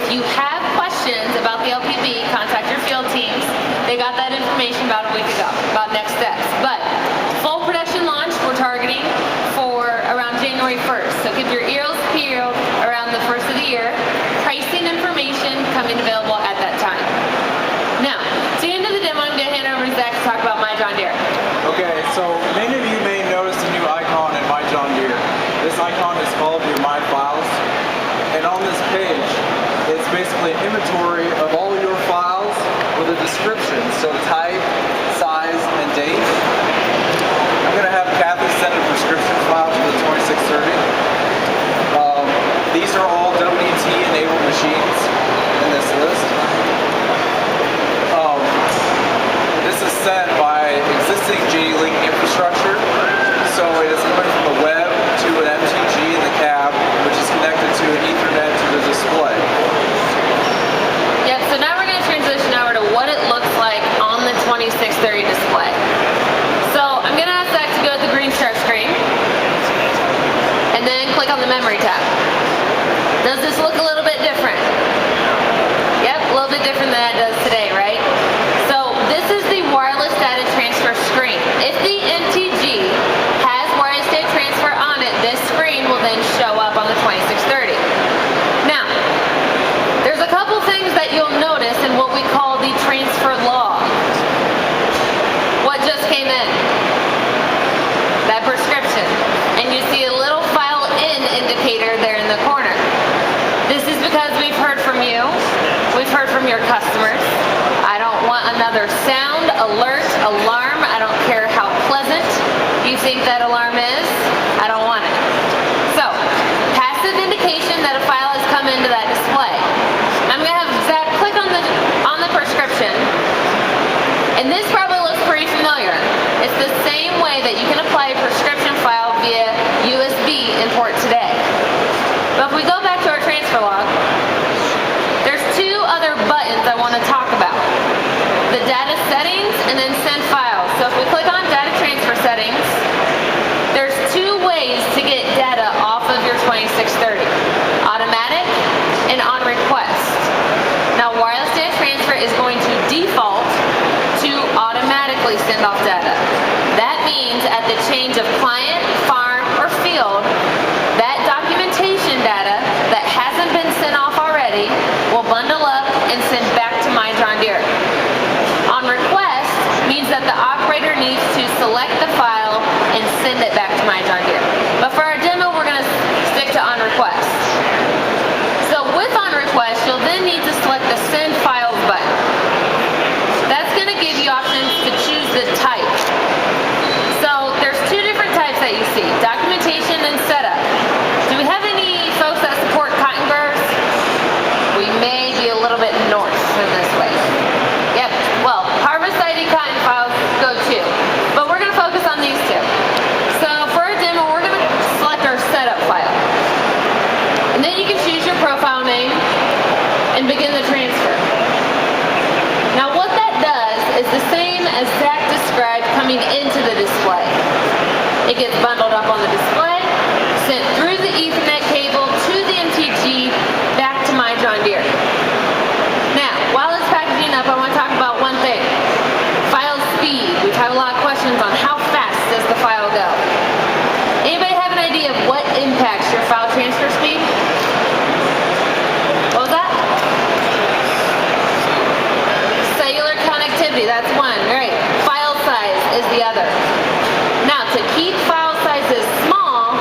you have questions about the LPB, contact your field teams. They got that information about a week ago, about next steps. But full production launch, we're targeting for around January 1st. So keep your ears peeled around the first of the year. Pricing information coming available at that time. Now, to the end of the demo, I'm going to hand over to Zach to talk about My John Deere. Okay, so many of you may notice a new icon in My John Deere. This icon is called your My Files. And on this page, it's basically an inventory of all your files with a description. So type, size, and date. I'm going to have Kathy send a prescription file to the 2630. These are all WT-enabled machines in this list. This is set by existing JD-Link infrastructure. So it is going from the web to an MTG in the cab, which is connected to an Ethernet to the display. Yep, so now we're going to transition over to what it looks like on the 2630 display. So I'm going to ask Zach to go to the green start screen and then click on the memory tab. Does this look a little bit different? Yep, a little bit different than it does today, right? So this is the wireless data transfer screen. If the MTG has wireless data transfer on it, this screen will then show up on the 2630. Now, there's a couple things that you'll notice in what we call the transfer log. What just came in? That prescription. And you see a little file in indicator there in the corner. This is because we've heard from you. We've heard from your customers. I don't want another sound, alert, alarm. I don't care how pleasant you think that alarm is. I don't want it. So, passive indication that a file has come into that display. I'm going to have Zach click on the prescription. And this probably looks pretty familiar. It's the same way that you can apply a prescription file via USB import today. But if we go back to our transfer log, there's two other buttons I want to talk about. The data settings and then send files. So if we click on data transfer settings, there's two ways to get data off of your 2630. Automatic and on request. Now wireless data transfer is going to default to automatically send off data. That means at the change of client, farm, or field, that documentation data that hasn't been sent off already will bundle up and send back to My John Deere. On request means that the operator needs to select the file and send it back to My John Deere. But for our demo, we're going to stick to on request. So with on request, you'll then need to select the send files button. That's going to give you options to choose the type. So there's two different types that you see, documentation and setup. Do we have any folks that support cotton growers? We may be a little bit north in this way. Yep, well, harvest ID cotton files go too. But we're going to focus on these two. So for our demo, we're going to select our setup file. And then you can choose your profile name and begin the transfer. Now what that does is the same as Zach described coming into the display. It gets bundled up on the display, sent through the Ethernet cable to the MTG, back to My John Deere. Now, while it's packaging up, I want to talk about one thing. File speed. We've had a lot of questions on how fast does the file go. Anybody have an idea of what impacts your file transfer speed? What was that? Cellular connectivity, that's one, right. File size is the other. Now, to keep file sizes small,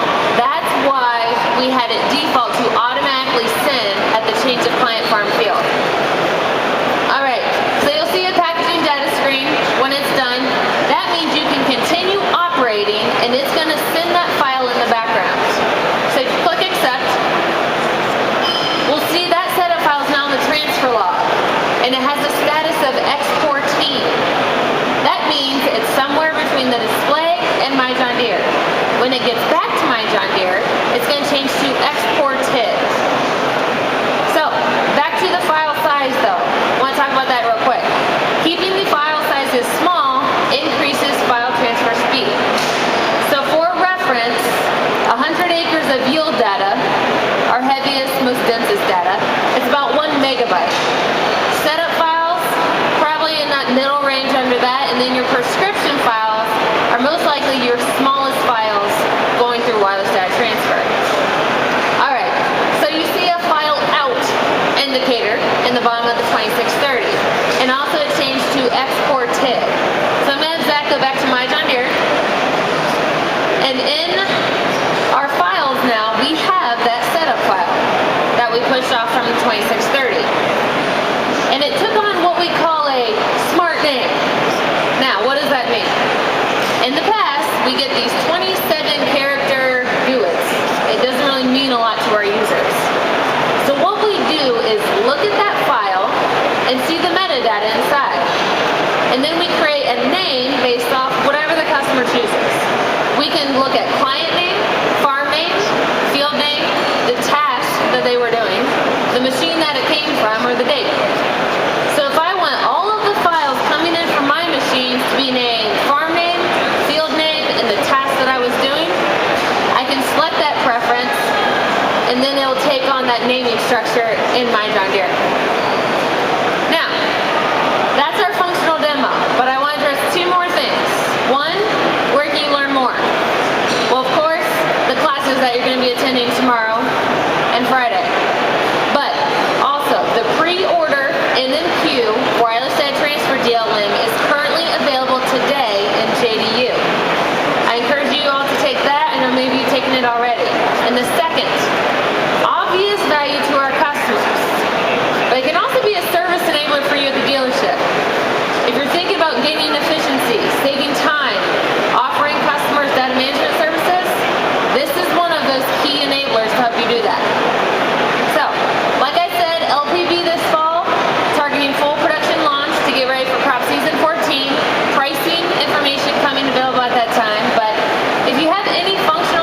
And in our files now, we have that setup file that we pushed off from the 2630. And it took on what we call a smart name. Now, what does that mean? In the past, we get these 27-character GUIDs. It doesn't really mean a lot to our users. So what we do is look at that file and see the metadata inside. And then we create a name based off whatever the customer chooses. We can look at client name, farm name, field name, the task that they were doing, the machine that it came from, or the date. So if I want all of the files coming in from my machines to be named farm name, field name, and the task that I was doing, I can select that preference, and then it'll take on that naming structure in my John Deere. Now, that's our functional demo, but I want to address two more things. One, where can you learn more? Well, of course, the classes that you're going to be attending tomorrow and Friday. But also, the pre-order NMQ wireless data transfer DLM is currently available today in JDU. I encourage you all to take that. I know maybe you've taken it already. And the second, obvious value to our customers. But it can also be a service enabler for you at the dealership. If you're thinking about gaining efficiency, saving time, offering customers data management services, this is one of those key enablers to help you do that. So, like I said, LPB this fall, targeting full production launch to get ready for crop season 14. Pricing information coming available at that time. But if you have any functional